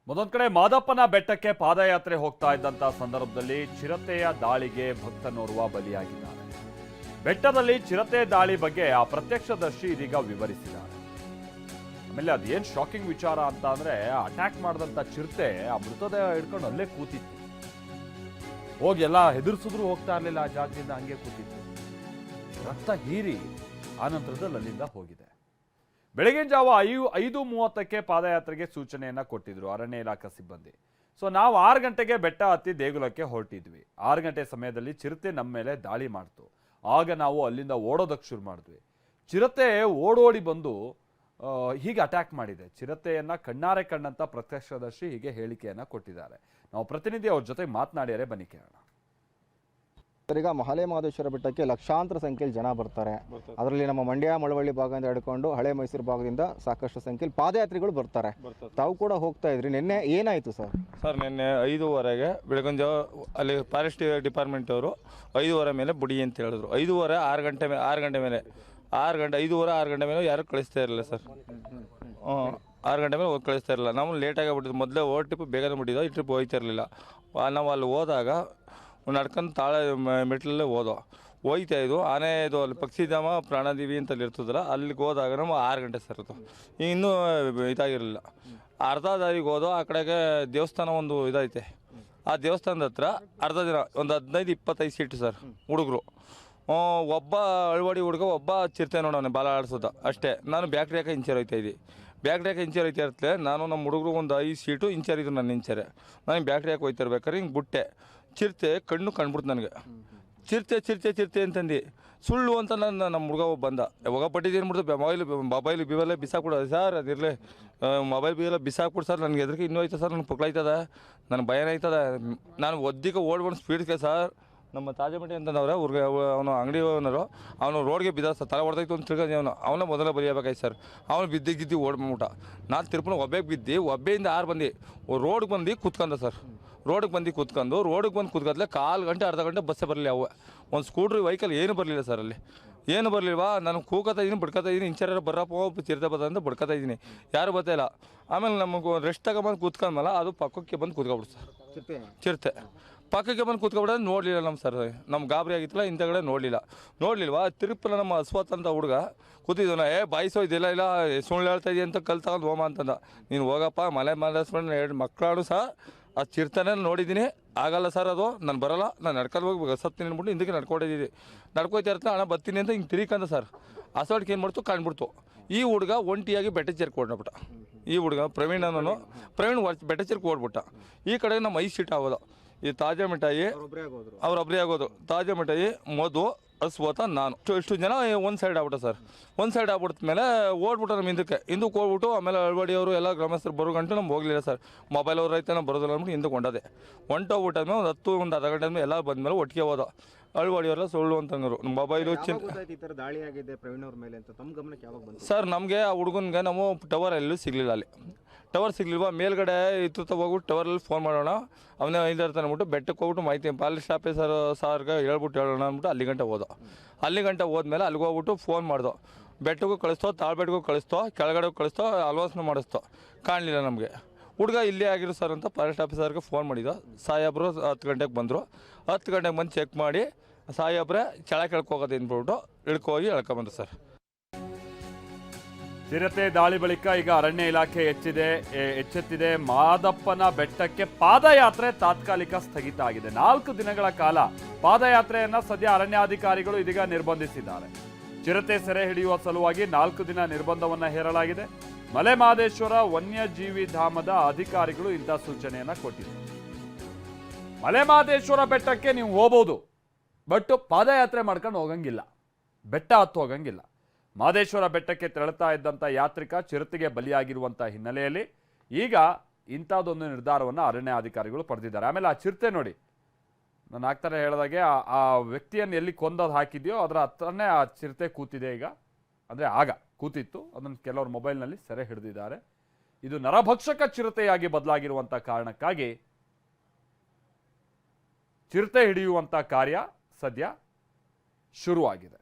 ಮತ್ತೊಂದು ಕಡೆ ಮಾದಪ್ಪನ ಬೆಟ್ಟಕ್ಕೆ ಪಾದಯಾತ್ರೆ ಹೋಗ್ತಾ ಇದ್ದಂತ ಸಂದರ್ಭದಲ್ಲಿ ಚಿರತೆಯ ದಾಳಿಗೆ ಭಕ್ತನೋರ್ವ ಬಲಿಯಾಗಿದ್ದಾರೆ. ಬೆಟ್ಟದಲ್ಲಿ ಚಿರತೆ ದಾಳಿ ಬಗ್ಗೆ ಆ ಪ್ರತ್ಯಕ್ಷದರ್ಶಿ ಇದೀಗ ವಿವರಿಸಿದ್ದಾರೆ. ಆಮೇಲೆ ಅದೇನ್ ಶಾಕಿಂಗ್ ವಿಚಾರ ಅಂತ ಅಂದ್ರೆ, ಅಟ್ಯಾಕ್ ಮಾಡಿದಂತ ಚಿರತೆ ಆ ಮೃತದೇಹ ಹಿಡ್ಕೊಂಡು ಅಲ್ಲೇ ಕೂತಿತ್ತು. ಹೋಗಿ ಎಲ್ಲ ಹೆದರ್ಸಿದ್ರು ಹೋಗ್ತಾ ಇರ್ಲಿಲ್ಲ, ಆ ಜಾಗದಿಂದ ಹಂಗೆ ಕೂತಿತ್ತು. ರಕ್ತ ಹೀರಿ ಆ ನಂತರದಲ್ಲಿ ಅಲ್ಲಿಂದ ಹೋಗಿದೆ. ಬೆಳಗಿನ ಜಾವ 5:30ಕ್ಕೆ ಪಾದಯಾತ್ರೆಗೆ ಸೂಚನೆಯನ್ನ ಕೊಟ್ಟಿದ್ರು ಅರಣ್ಯ ಇಲಾಖೆ ಸಿಬ್ಬಂದಿ. ಸೊ ನಾವು 6 ಗಂಟೆಗೆ ಬೆಟ್ಟ ಹತ್ತಿ ದೇಗುಲಕ್ಕೆ ಹೊರಟಿದ್ವಿ. 6 ಗಂಟೆ ಸಮಯದಲ್ಲಿ ಚಿರತೆ ನಮ್ಮ ಮೇಲೆ ದಾಳಿ ಮಾಡ್ತು. ಆಗ ನಾವು ಅಲ್ಲಿಂದ ಓಡೋದಕ್ಕೆ ಶುರು ಮಾಡಿದ್ವಿ. ಚಿರತೆ ಓಡೋಡಿ ಬಂದು ಹೀಗೆ ಅಟ್ಯಾಕ್ ಮಾಡಿದೆ. ಚಿರತೆಯನ್ನ ಕಣ್ಣಾರೆ ಕಂಡಂತ ಪ್ರತ್ಯಕ್ಷದರ್ಶಿ ಹೀಗೆ ಹೇಳಿಕೆಯನ್ನ ಕೊಟ್ಟಿದ್ದಾರೆ. ನಾವು ಪ್ರತಿನಿಧಿ ಅವ್ರ ಜೊತೆ ಮಾತನಾಡಿದರೆ ಬನ್ನಿ ಕೇಳೋಣ. ಈಗ ಮಹಲೆ ಮಹದೇಶ್ವರ ಬೆಟ್ಟಕ್ಕೆ ಲಕ್ಷಾಂತರ ಸಂಖ್ಯೆಯಲ್ಲಿ ಜನ ಬರ್ತಾರೆ. ಅದರಲ್ಲಿ ನಮ್ಮ ಮಂಡ್ಯ ಮಳವಳ್ಳಿ ಭಾಗದಿಂದ ಹಿಡ್ಕೊಂಡು ಹಳೆ ಮೈಸೂರು ಭಾಗದಿಂದ ಸಾಕಷ್ಟು ಸಂಖ್ಯೆಯಲ್ಲಿ ಪಾದಯಾತ್ರಿಗಳು ಬರ್ತಾರೆ. ತಾವು ಕೂಡ ಹೋಗ್ತಾ ಇದ್ರಿ. ನಿನ್ನೆ ಏನಾಯ್ತು ಸರ್? ನಿನ್ನೆ 5:15 ಬೆಳಗಿನ ಜಾವ ಅಲ್ಲಿ ಫಾರೆಸ್ಟ್ ಡಿಪಾರ್ಟ್ಮೆಂಟ್ ಅವರು 5:15 ಮೇಲೆ ಬುಡಿ ಅಂತ ಹೇಳಿದ್ರು. 5:15 6 ಗಂಟೆ ಮೇಲೆ 6 ಗಂಟೆ ಮೇಲೆ 6 ಗಂಟೆ ಮೇಲೆ ಯಾರು ಕಳಿಸ್ತಾ ಇರಲಿಲ್ಲ ಸರ್. 6 ಗಂಟೆ ಮೇಲೆ ಕಳಿಸ್ತಾ ಇರಲಿಲ್ಲ. ನಾವು ಲೇಟಾಗಿ ಆಗ್ಬಿಟ್ಟಿದ್ದು. ಮೊದಲೇ ಟ್ರಿಪ್ ಬೇಗನೆ ಬಿಟ್ಟಿದ್ದೋ, ಈ ಟ್ರಿಪ್ ಹೋಯ್ತಾ ಇರಲಿಲ್ಲ. ನಾವು ಅಲ್ಲಿ ಹೋದಾಗ ನಡ್ಕೊಂಡು ತಾಳೆ ಮೆಟ್ಲಲ್ಲೇ ಹೋಯ್ತಾ ಇದ್ದು. ಆನೆ ಇದು ಅಲ್ಲಿ ಪಕ್ಷಿಧಾಮ ಪ್ರಾಣದೇವಿ ಅಂತಲ್ಲಿ ಇರ್ತದಲ್ಲ, ಅಲ್ಲಿಗೆ ಹೋದಾಗ ನಾವು 6 ಗಂಟೆ ಸರ್. ಅದು ಇನ್ನೂ ಇದಾಗಿರಲಿಲ್ಲ. ಅರ್ಧ ದಾರಿಗೆ ಹೋದೋ. ಆ ಕಡೆಗೆ ದೇವಸ್ಥಾನ ಒಂದು ಇದೈತೆ. ಆ ದೇವಸ್ಥಾನದ ಹತ್ರ ಅರ್ಧ ದಿನ ಒಂದು 15-25 ಸೀಟು ಸರ್. ಹುಡುಗರು ಒಬ್ಬ ಅಳವಡಿ ಹುಡುಗ, ಒಬ್ಬ ಚಿರತೆ ನೋಡೋನೆ ಬಾಲ ಆಡಿಸೋದು ಅಷ್ಟೇ. ನಾನು ಬ್ಯಾಕ್ರಿ ಹಾಕಿ ಇಂಚರ್ ಹೋಯ್ತಾ ಇದ್ದೆ. ಬ್ಯಾಕ್ರಿ ಹಾಕಿ ಇಂಚರ್ ಹೋಯ್ತಾ ಇರ್ತಲೆ. ನಾನು ನಮ್ಮ ಹುಡುಗರು ಒಂದು 5 ಸೀಟು ಇಂಚರ್ ಇದ್ರು. ನನ್ನ ಇಂಚರೆ ನಾನು ಬ್ಯಾಕ್ರಿ ಹಾಕಿ ಹೋಯ್ತಾ ಇರ್ಬೇಕಾದ್ರೆ ಹಿಂಗೆ ಬಿಟ್ಟೆ. ಚಿರತೆ ಕಣ್ಬಿಡ್ತು ನನಗೆ. ಚಿರತೆ ಅಂತಂದು ಸುಳ್ಳು ಅಂತ ನಮ್ಮ ಹುಡುಗ ಬಂದ. ಯಾವಾಗ ಪಟ್ಟಿದ್ದು ಏನ್ಬಿಡ್ತು, ಮೊಬೈಲ್ ಬಿವೆಲ್ಲ ಬಿಸಾಕ್ಬಿಡೋದು ಸರ್. ಅದಿರಲಿ ಮೊಬೈಲ್ ಬಿವೆಲ್ಲ ಬಿಸಾಕ್ಬಿಡು ಸರ್. ನನಗೆ ಎದ್ರಿಗೆ ಇನ್ನೂ ಆಯ್ತದೆ ಸರ್. ನನಗೆ ಪೊಕ್ಲಾಯ್ತದ, ನನಗೆ ಭಯನ ಆಯ್ತದ. ನಾನು ಒದ್ದಿಗೆ ಓಡ್ಬಂದು ಸ್ಪೀಡ್ಗೆ ಸರ್. ನಮ್ಮ ತಾಜಮಟ್ಟಿ ಅಂತಂದವ್ರೆ ಅವ್ರಿಗೆ, ಅವನು ಅಂಗಡಿ ಓನರು, ಅವನು ರೋಡ್ಗೆ ಬಿದ್ದ ಸರ್. ತಲೆ ಹೊಡೆದೈತು ಅಂತ ತಿಳ್ಕೊಂಡು ಅವನ ಮೊದಲೇ ಬಲಿಯಬೇಕಾಯ್ತು ಸರ್. ಅವನು ಬಿದ್ದಿದ್ದು ಓಡ್ಬಿಟ್ಟ. ನಾನು ತಿರ್ಪಣ ಒಬ್ಬೆಗೆ ಬಿದ್ದು, ಒಬ್ಬೆಯಿಂದ 6 ಬಂದು ರೋಡ್ಗೆ ಬಂದು ಕೂತ್ಕೊಂಡ ಸರ್. ರೋಡಿಗೆ ಬಂದು ಕೂತ್ಕೊಂಡ್ಲೆ 1/4 ಗಂಟೆ ಅರ್ಧ ಗಂಟೆ ಬಸ್ಸೇ ಬರಲಿ. ಅವು ಒಂದು ಸ್ಕೂಟ್ರ್ ವೆಹಿಕಲ್ ಏನು ಬರಲಿಲ್ಲ ಸರ್. ಅಲ್ಲಿ ಏನು ಬರಲಿಲ್ವಾ. ನಾನು ಕೂಕೋತಾ ಇದ್ದೀನಿ, ಬಡ್ಕೋತಾ ಇದ್ದೀನಿ. ಇಂಚರ ಬರ್ರಪ್ಪ ಚಿರತೆ ಬದ ಅಂತ ಬಡ್ಕೋತಾ ಇದ್ದೀನಿ. ಯಾರು ಬರ್ತಾಯಿಲ್ಲ. ಆಮೇಲೆ ನಮಗೆ ರೆಸ್ಟ್ ತಗೊಂಬಂದು ಕೂತ್ಕೊಂಡ್ಮೇಲೆ ಅದು ಪಕ್ಕಕ್ಕೆ ಬಂದು ಕೂತ್ಕೊಬಿಡ್ತು ಸರ್. ಚಿರತೆ ಪಕ್ಕಕ್ಕೆ ಬಂದು ಕೂತ್ಕೊಬಿಡೋದು ನೋಡಲಿಲ್ಲ ನಮ್ಮ ಸರ್. ನಮ್ಮ ಗಾಬರಿ ಆಗಿತ್ತಲ್ಲ, ಇಂಥಗಡೆ ನೋಡಲಿಲ್ವಾ. ತಿರುಪಲ ನಮ್ಮ ಅಸ್ವತ್ ಅಂತ ಹುಡುಗ ಕೂತಿದ್ದವನ, ಬಾಯಿಸೋ ಇದೆಲ್ಲ ಇಲ್ಲ ಸುಳ್ಳು ಹೇಳ್ತಾ ಇದೆಯಾ ಅಂತ ಕಲ್ ತಗೊಂಡು ಹೋಮ ಅಂತಂದ. ನೀನು ಹೋಗಪ್ಪ, ಮಲೆ ಮಾದೇಶ್ವರನ 2 ಮಕ್ಕಳು ಸಹ ಆ ಚಿರತೆನ ನೋಡಿದ್ದೀನಿ. ಆಗಲ್ಲ ಸರ್, ಅದು ನಾನು ಬರೋಲ್ಲ, ನಾನು ನಡ್ಕೊಂಡು ಹೋಗಿ ಸತ್ತೀನಿ ಅಂದ್ಬಿಟ್ಟು ಹಿಂದಕ್ಕೆ ನಡ್ಕೊಯ್ತಾ ಇರ್ತಾನೆ. ಹಣ ಬರ್ತೀನಿ ಅಂತ ಹಿಂಗೆ ತಿರಿಕಂದ ಸರ್. ಅಸೋಡ್ಗೆ ಏನು ಮಾಡ್ತು, ಕಾಣ್ಬಿಡ್ತು. ಈ ಹುಡುಗ ಒಂಟಿಯಾಗಿ ಬೆಟ್ಟ ಚೇರ್ಕೆ ಓಡ್ಬಿಟ್ಟ. ಈ ಹುಡುಗ ಪ್ರವೀಣ್ ಬೆಟ್ಟ ಚೇರ್ಕೆ ಓಡ್ಬಿಟ್ಟ. ಈ ಕಡೆ ನಮ್ಮ 5 ಸೀಟ್ ಆಗೋದು. ಈ ತಾಜಾ ಮಿಠಾಯಿ ಅವ್ರೊಬ್ಬರೇ ಆಗೋದು. ತಾಜಾ ಮಿಠಾಯಿ ಮಧು ಅಸ್ವತ ನಾನು ಇಷ್ಟು ಜನ ಒಂದು ಸೈಡ್ ಆಗ್ಬಿಟ್ಟ ಸರ್. ಒಂದು ಸೈಡ್ ಆಗ್ಬಿಟ್ಟ ಮೇಲೆ ಓಡ್ಬಿಟ್ಟು ನಮ್ಮ ಹಿಂದಕ್ಕೆ ಹೋಗ್ಬಿಟ್ಟು. ಆಮೇಲೆ ಅಳವಡಿಯವರು ಎಲ್ಲ ಗ್ರಾಮಸ್ಥರು ಬರೋ ಗಂಟೆ ನಮ್ಗೆ ಹೋಗಲಿಲ್ಲ ಸರ್. ಮೊಬೈಲ್ ಅವ್ರು ರೈತ ಬರೋದಿಲ್ಲ ಅಂದ್ಬಿಟ್ಟು ಹಿಂದಕ್ಕೆ ಹೊಂಟದೆ. ಹೊಂಟೋಗ್ಬಿಟ್ಟಾದ್ಮೇಲೆ ಒಂದು ಅರ್ಧ ಗಂಟೆ ಆದಮೇಲೆ ಎಲ್ಲ ಬಂದಮೇಲೆ ಒಟ್ಟಿಗೆ ಹೋದ. ಅಳವಡಿಯವರೆಲ್ಲ ಸುಳ್ಳು ಅಂತಂದರು. ಮೊಬೈಲು ದಾಳಿ ಆಗಿದೆ ಪ್ರವೀಣ್ ಅವ್ರ ಮೇಲೆ ಅಂತ ತಮ್ಮ ಗಮನಕ್ಕೆ ಯಾವಾಗ ಬಂತು ಸರ್? ನಮಗೆ ಆ ಹುಡುಗನಿಗೆ ನಾವು ಟವರ್ ಎಲ್ಲೂ ಸಿಗಲಿಲ್ಲ. ಅಲ್ಲಿ ಟವರ್ ಸಿಗ್ಲಿಲ್ವಾ. ಮೇಲ್ಗಡೆ ಇತ್ತು ಹೋಗ್ಬಿಟ್ಟು ಟವರಲ್ಲಿ ಫೋನ್ ಮಾಡೋಣ, ಅವನೇ ಇರ್ತಾನೆ ಅಂದ್ಬಿಟ್ಟು ಬೆಟ್ಟಕ್ಕೆ ಹೋಗ್ಬಿಟ್ಟು ಮಾಹಿತಿ ಪಾಲಿಸ್ ಆಫೀಸರ್ ಸಾರ್ಗೆ ಹೇಳ್ಬಿಟ್ಟು ಹೇಳೋಣ ಅಂದ್ಬಿಟ್ಟು ಅಲ್ಲಿ ಗಂಟೆ ಹೋದ್ಮೇಲೆ ಅಲ್ಲಿಗೆ ಹೋಗ್ಬಿಟ್ಟು ಫೋನ್ ಮಾಡ್ದೋ. ಬೆಟ್ಟಗೂ ಕಳಿಸ್ತೋ, ತಾಳ್ಬೆಟ್ಟಗೂ ಕಳಿಸ್ತೋ, ಕೆಳಗಡೆ ಕಳಿಸ್ತೋ, ಅಲ್ವಾಸನ ಮಾಡಿಸ್ತೋ. ಕಾಣಲಿಲ್ಲ ನಮಗೆ. ಹುಡುಗ ಇಲ್ಲೇ ಆಗಿರೋ ಸರ್ ಅಂತ ಫಾರೆಸ್ಟ್ ಆಫೀಸರ್ಗೆ ಫೋನ್ ಮಾಡಿದ್ದು. ಸಾಹೇಬರು 10 ಗಂಟೆಗೆ ಬಂದರು. 10 ಗಂಟೆಗೆ ಬಂದು ಚೆಕ್ ಮಾಡಿ ಸಾಹೇಬ್ರೆ ಕೆಳಗೆ ಹೋಗೋದು ಅಂದ್ಬಿಟ್ಟು ಇಳ್ಕೋಗಿ ಎಳ್ಕೊಂಬಂದ್ರು ಸರ್. ಚಿರತೆ ದಾಳಿ ಬಳಿಕ ಈಗ ಅರಣ್ಯ ಇಲಾಖೆ ಎಚ್ಚೆತ್ತಿದೆ. ಮಾದಪ್ಪನ ಬೆಟ್ಟಕ್ಕೆ ಪಾದಯಾತ್ರೆ ತಾತ್ಕಾಲಿಕ ಸ್ಥಗಿತ ಆಗಿದೆ. 4 ದಿನಗಳ ಕಾಲ ಪಾದಯಾತ್ರೆಯನ್ನ ಸದ್ಯ ಅರಣ್ಯಾಧಿಕಾರಿಗಳು ಇದೀಗ ನಿರ್ಬಂಧಿಸಿದ್ದಾರೆ. ಚಿರತೆ ಸೆರೆ ಹಿಡಿಯುವ ಸಲುವಾಗಿ 4 ದಿನ ನಿರ್ಬಂಧವನ್ನ ಹೇರಲಾಗಿದೆ. ಮಲೆ ಮಹದೇಶ್ವರ ವನ್ಯಜೀವಿ ಧಾಮದ ಅಧಿಕಾರಿಗಳು ಇಂಥ ಸೂಚನೆಯನ್ನ ಕೊಟ್ಟಿದ್ದಾರೆ. ಮಲೆ ಮಹದೇಶ್ವರ ಬೆಟ್ಟಕ್ಕೆ ನೀವು ಹೋಗಬಹುದು, ಬಟ್ ಪಾದಯಾತ್ರೆ ಮಾಡ್ಕೊಂಡು ಹೋಗಂಗಿಲ್ಲ, ಬೆಟ್ಟ ಹತ್ತು ಹೋಗಂಗಿಲ್ಲ. ಮಹದೇಶ್ವರ ಬೆಟ್ಟಕ್ಕೆ ತೆರಳುತ್ತಾ ಇದ್ದಂಥ ಯಾತ್ರಿಕ ಚಿರತೆಗೆ ಬಲಿಯಾಗಿರುವಂಥ ಹಿನ್ನೆಲೆಯಲ್ಲಿ ಈಗ ಇಂಥದ್ದೊಂದು ನಿರ್ಧಾರವನ್ನು ಅರಣ್ಯಾಧಿಕಾರಿಗಳು ಪಡೆದಿದ್ದಾರೆ. ಆಮೇಲೆ ಆ ಚಿರತೆ ನೋಡಿ, ನಾನು ಆಗ್ತಾರೆ ಹೇಳಿದಾಗೆ ಆ ವ್ಯಕ್ತಿಯನ್ನು ಎಲ್ಲಿ ಕೊಂದದ್ದು ಹಾಕಿದೆಯೋ ಅದರ ಹತ್ರನೇ ಆ ಚಿರತೆ ಕೂತಿದೆ ಈಗ. ಅಂದರೆ ಆಗ ಕೂತಿತ್ತು, ಅದನ್ನು ಕೆಲವರು ಮೊಬೈಲ್ನಲ್ಲಿ ಸೆರೆ ಹಿಡಿದಿದ್ದಾರೆ. ಇದು ನರಭಕ್ಷಕ ಚಿರತೆಯಾಗಿ ಬದಲಾಗಿರುವಂಥ ಕಾರಣಕ್ಕಾಗಿ ಚಿರತೆ ಹಿಡಿಯುವಂಥ ಕಾರ್ಯ ಸದ್ಯ ಶುರುವಾಗಿದೆ.